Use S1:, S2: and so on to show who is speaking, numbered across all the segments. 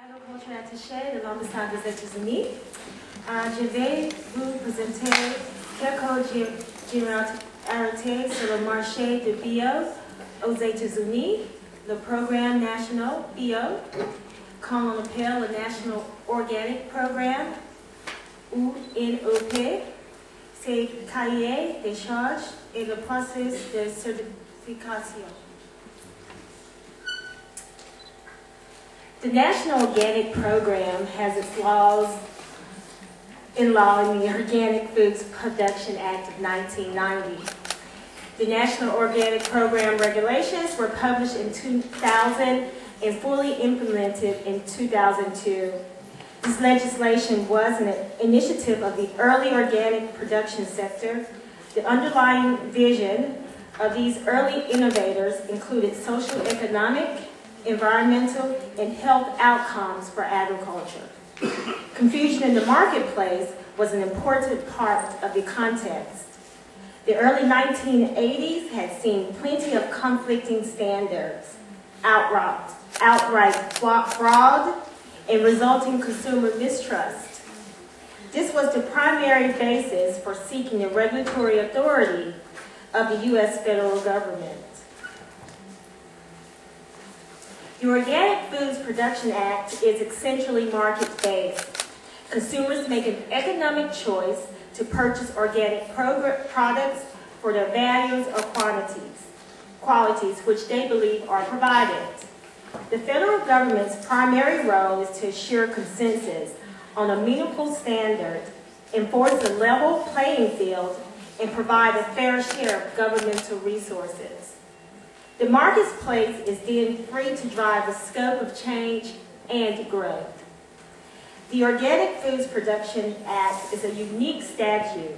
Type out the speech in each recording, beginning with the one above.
S1: Agriculture attachée de l'ambassade des États-Unis. Je vais vous présenter quelques généralités sur le marché de bio aux États-Unis, le programme national bio, comme on appelle le National Organic Program, ou NOP, ses cahiers des charges et le processus de certification. The National Organic Program has its laws in law in the Organic Foods Production Act of 1990. The National Organic Program regulations were published in 2000 and fully implemented in 2002. This legislation was an initiative of the early organic production sector. The underlying vision of these early innovators included socio-economic, environmental, and health outcomes for agriculture. Confusion in the marketplace was an important part of the context. The early 1980s had seen plenty of conflicting standards, outright fraud, and resulting consumer mistrust. This was the primary basis for seeking the regulatory authority of the U.S. federal government. The Organic Foods Production Act is essentially market-based. Consumers make an economic choice to purchase organic products for their values or qualities which they believe are provided. The federal government's primary role is to assure consensus on a meaningful standard, enforce a level playing field, and provide a fair share of governmental resources. The marketplace is then free to drive the scope of change and growth. The Organic Foods Production Act is a unique statute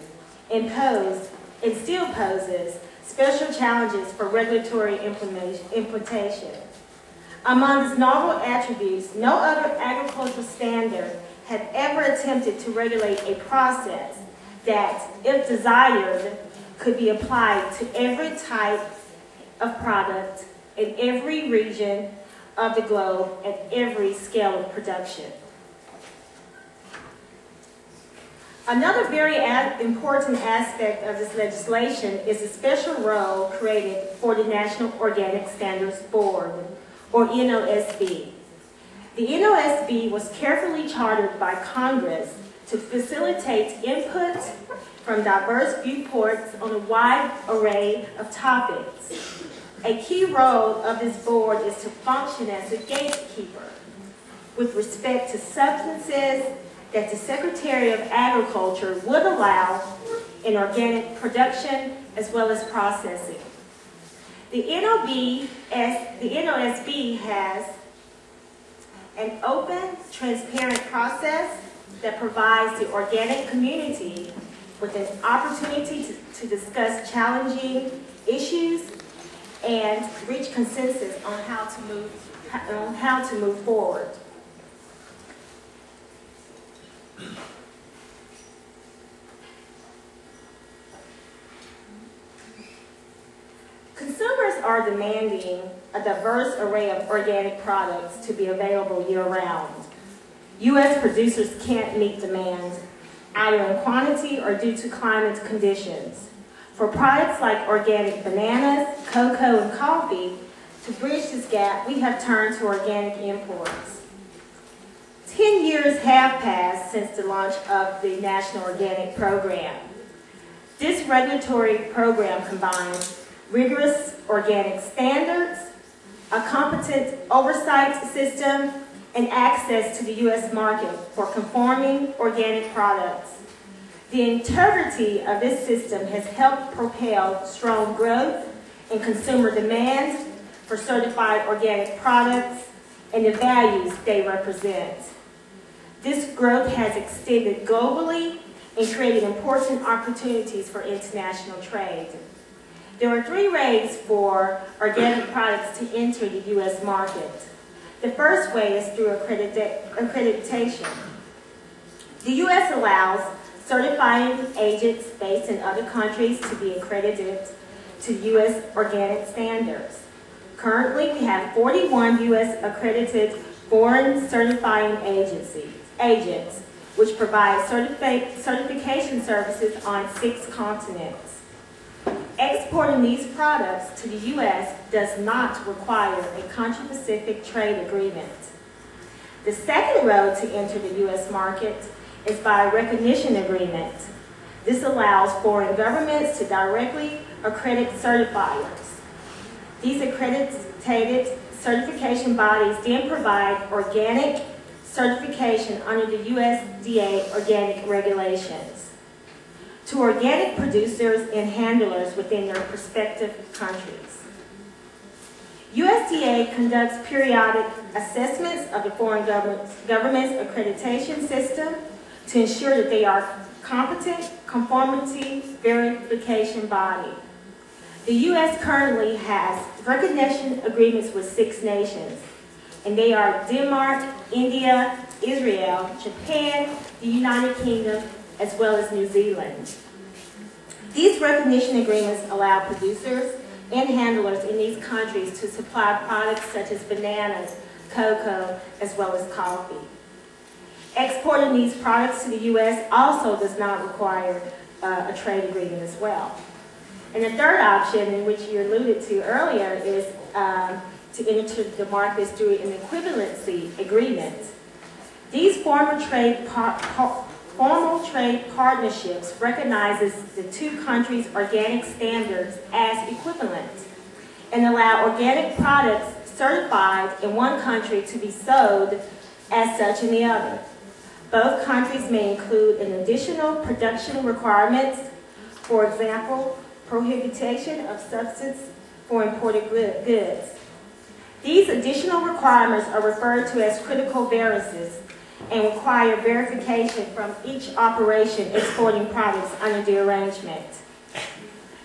S1: imposed and still poses special challenges for regulatory implementation. Among its novel attributes, no other agricultural standard had ever attempted to regulate a process that, if desired, could be applied to every type of product in every region of the globe at every scale of production. Another very important aspect of this legislation is the special role created for the National Organic Standards Board, or NOSB. The NOSB was carefully chartered by Congress to facilitate input from diverse viewpoints on a wide array of topics. A key role of this board is to function as a gatekeeper with respect to substances that the Secretary of Agriculture would allow in organic production as well as processing. The NOSB has an open, transparent process that provides the organic community with an opportunity to discuss challenging issues and reach consensus on how to move forward. Consumers are demanding a diverse array of organic products to be available year-round. U.S. producers can't meet demand, either in quantity or due to climate conditions. For products like organic bananas, cocoa, and coffee, to bridge this gap, we have turned to organic imports. 10 years have passed since the launch of the National Organic Program. This regulatory program combines rigorous organic standards, a competent oversight system, and access to the U.S. market for conforming organic products. The integrity of this system has helped propel strong growth in consumer demand for certified organic products and the values they represent. This growth has extended globally and created important opportunities for international trade. There are 3 ways for organic products to enter the U.S. market. The first way is through accreditation. The U.S. allows certifying agents based in other countries to be accredited to U.S. organic standards. Currently, we have 41 U.S. accredited foreign certifying agents, which provide certification services on 6 continents. Exporting these products to the U.S. does not require a country-specific trade agreement. The second road to enter the U.S. market is by a recognition agreement. This allows foreign governments to directly accredit certifiers. These accredited certification bodies then provide organic certification under the USDA organic regulations to organic producers and handlers within their respective countries. USDA conducts periodic assessments of the foreign government's accreditation system to ensure that they are competent conformity verification body. The U.S. currently has recognition agreements with 6 nations, and they are Denmark, India, Israel, Japan, the United Kingdom, as well as New Zealand. These recognition agreements allow producers and handlers in these countries to supply products such as bananas, cocoa, as well as coffee. Exporting these products to the U.S. also does not require a trade agreement as well. And the third option, in which you alluded to earlier, is to enter the markets through an equivalency agreement. These formal trade partnerships recognizes the 2 countries' organic standards as equivalent and allow organic products certified in one country to be sold as such in the other. Both countries may include an additional production requirements, for example, prohibition of substance for imported goods. These additional requirements are referred to as critical variances and require verification from each operation exporting products under the arrangement.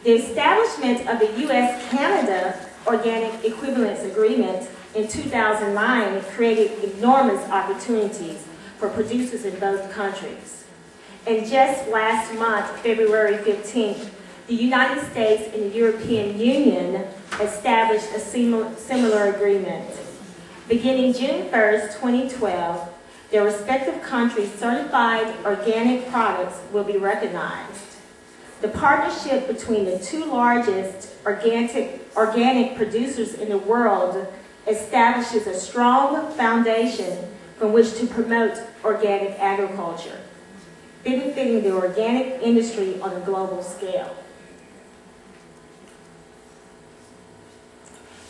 S1: The establishment of the U.S.-Canada Organic Equivalence Agreement in 2009 created enormous opportunities for producers in both countries. And just last month, February 15th, the United States and the European Union established a similar agreement. Beginning June 1st, 2012, their respective countries' certified organic products will be recognized. The partnership between the 2 largest organic producers in the world establishes a strong foundation from which to promote organic agriculture, benefiting the organic industry on a global scale.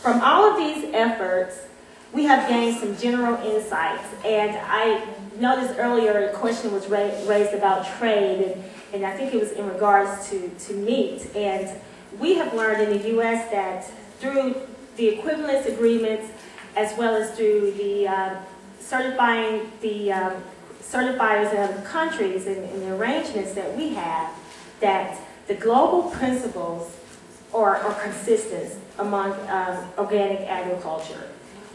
S1: From all of these efforts, we have gained some general insights, and I noticed earlier a question was raised about trade, and I think it was in regards to meat. And we have learned in the U.S. that through the equivalence agreements, as well as through the certifying the certifiers in other countries and the arrangements that we have, that the global principles are consistent among organic agriculture.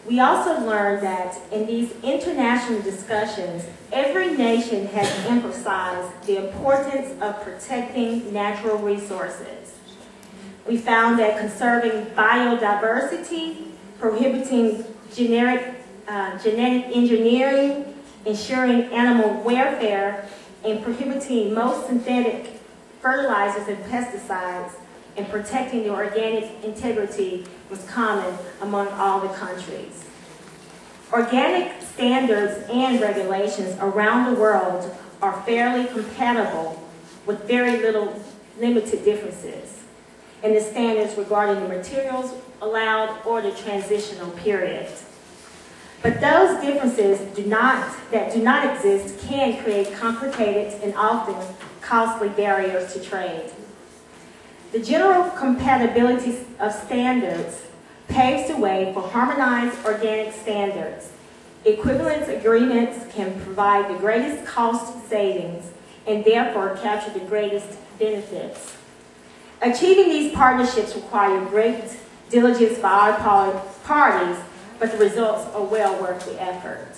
S1: We also learned that in these international discussions, every nation has emphasized the importance of protecting natural resources. We found that conserving biodiversity, prohibiting genetic engineering, ensuring animal welfare, and prohibiting most synthetic fertilizers and pesticides, and protecting the organic integrity was common among all the countries. Organic standards and regulations around the world are fairly compatible with very limited differences in the standards regarding the materials allowed or the transitional period. But those differences that do not exist can create complicated and often costly barriers to trade. The general compatibility of standards paves the way for harmonized organic standards. Equivalence agreements can provide the greatest cost savings and therefore capture the greatest benefits. Achieving these partnerships require great diligence by all parties, but the results are well worth the effort.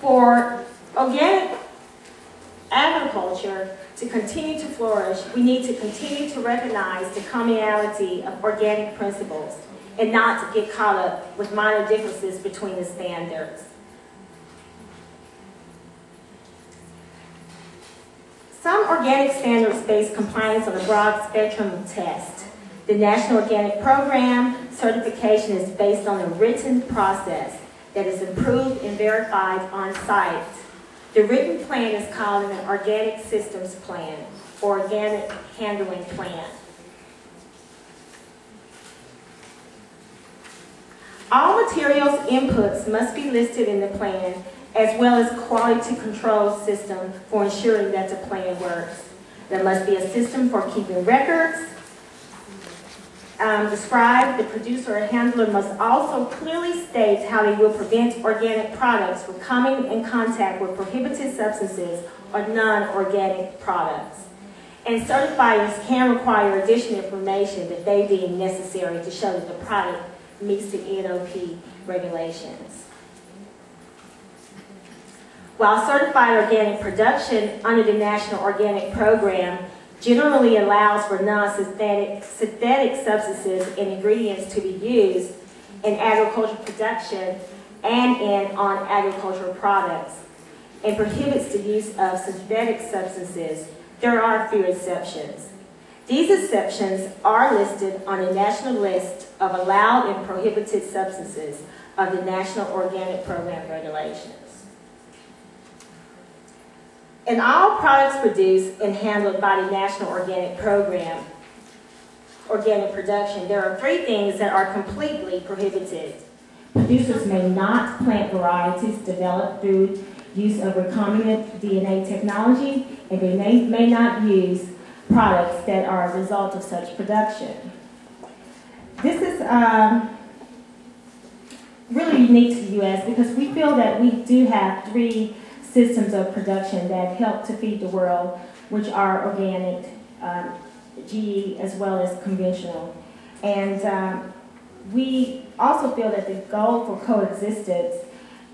S1: For organic agriculture to continue to flourish, we need to continue to recognize the commonality of organic principles and not to get caught up with minor differences between the standards. Some organic standards base compliance on a broad spectrum of tests. The National Organic Program certification is based on a written process that is approved and verified on site. The written plan is called an Organic Systems Plan or Organic Handling Plan. All materials inputs must be listed in the plan, as well as quality control system for ensuring that the plan works. There must be a system for keeping records. Described, the producer or handler must also clearly state how they will prevent organic products from coming in contact with prohibited substances or non-organic products. And certifiers can require additional information that they deem necessary to show that the product meets the NOP regulations. While certified organic production under the National Organic Program generally allows for non-synthetic substances and ingredients to be used in agricultural production and on agricultural products, and prohibits the use of synthetic substances, there are a few exceptions. These exceptions are listed on a national list of allowed and prohibited substances of the National Organic Program regulations. In all products produced and handled by the National Organic Program, organic production, there are three things that are completely prohibited. Producers may not plant varieties developed through use of recombinant DNA technology, and they may not use products that are a result of such production. This is really unique to the U.S. because we feel that we do have three systems of production that help to feed the world, which are organic, GE, as well as conventional. And we also feel that the goal for coexistence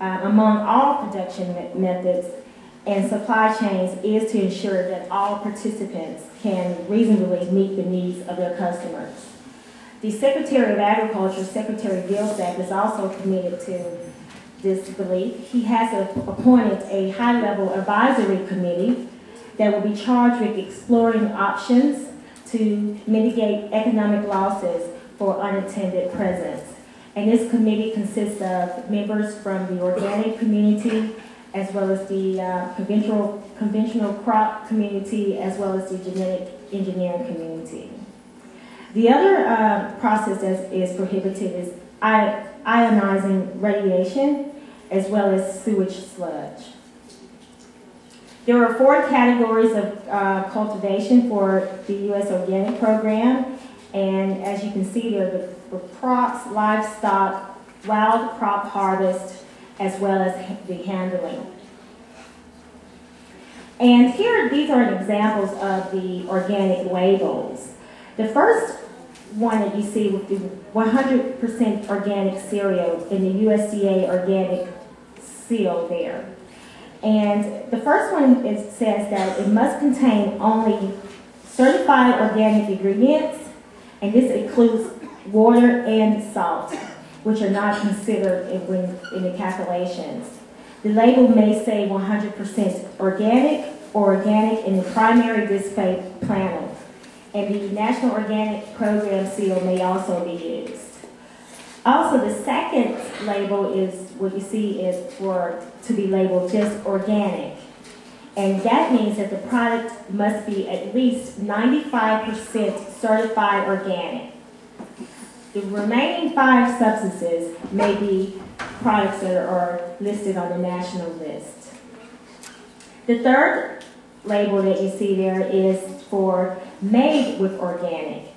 S1: among all production methods and supply chains is to ensure that all participants can reasonably meet the needs of their customers. The Secretary of Agriculture, Secretary Vilsack, is also committed to this belief. He has appointed a high-level advisory committee that will be charged with exploring options to mitigate economic losses for unintended presence. And this committee consists of members from the organic community, as well as the conventional crop community, as well as the genetic engineering community. The other process that is prohibited is ionizing radiation, as well as sewage sludge. There are 4 categories of cultivation for the U.S. Organic Program, and as you can see there, the crops, livestock, wild crop harvest, as well as the handling. And here, these are examples of the organic labels. The first one that you see with the 100% organic cereal in the USDA organic seal there. And the first one says that it must contain only certified organic ingredients, and this includes water and salt, which are not considered in the calculations. The label may say 100% organic or organic in the primary display panel, and the National Organic Program seal may also be used. Also, the second label is what you see is to be labeled just organic, and that means that the product must be at least 95% certified organic. The remaining 5 substances may be products that are listed on the national list. The third label that you see there is for made with organic.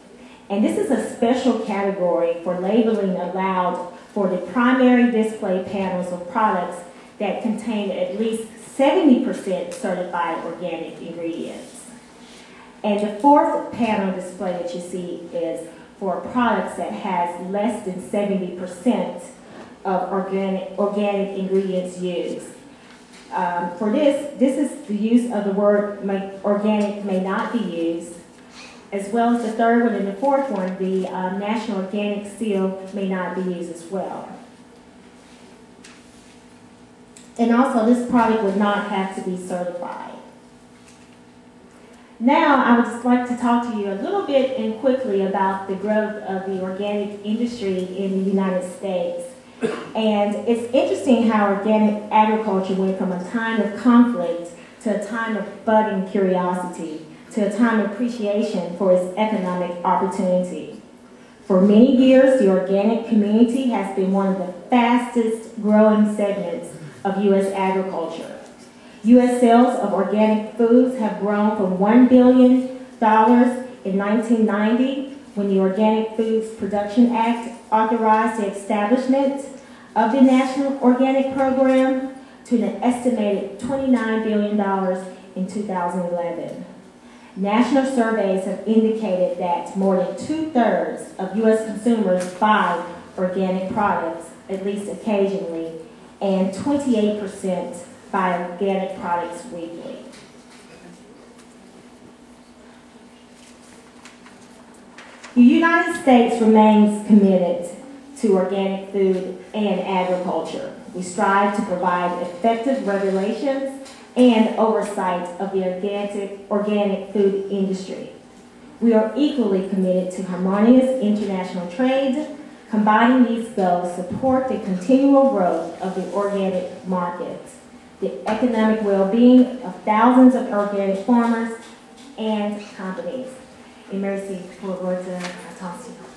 S1: And this is a special category for labeling allowed for the primary display panels of products that contain at least 70% certified organic ingredients. And the fourth panel display that you see is for products that has less than 70% of organic ingredients used. For this is the use of the word organic may not be used. as well as the third one and the fourth one, the National Organic Seal may not be used as well. And also, this product would not have to be certified. Now, I would just like to talk to you a little bit and quickly about the growth of the organic industry in the United States. And it's interesting how organic agriculture went from a time of conflict to a time of budding curiosity, to a time of appreciation for its economic opportunity. For many years, the organic community has been one of the fastest growing segments of U.S. agriculture. U.S. sales of organic foods have grown from $1 billion in 1990, when the Organic Foods Production Act authorized the establishment of the National Organic Program, to an estimated $29 billion in 2011. National surveys have indicated that more than 2/3 of U.S. consumers buy organic products, at least occasionally, and 28% buy organic products weekly. The United States remains committed to organic food and agriculture. We strive to provide effective regulations and oversight of the organic food industry. We are equally committed to harmonious international trade. Combining these goals support the continual growth of the organic market, the economic well-being of thousands of organic farmers and companies. Et merci pour votre attention.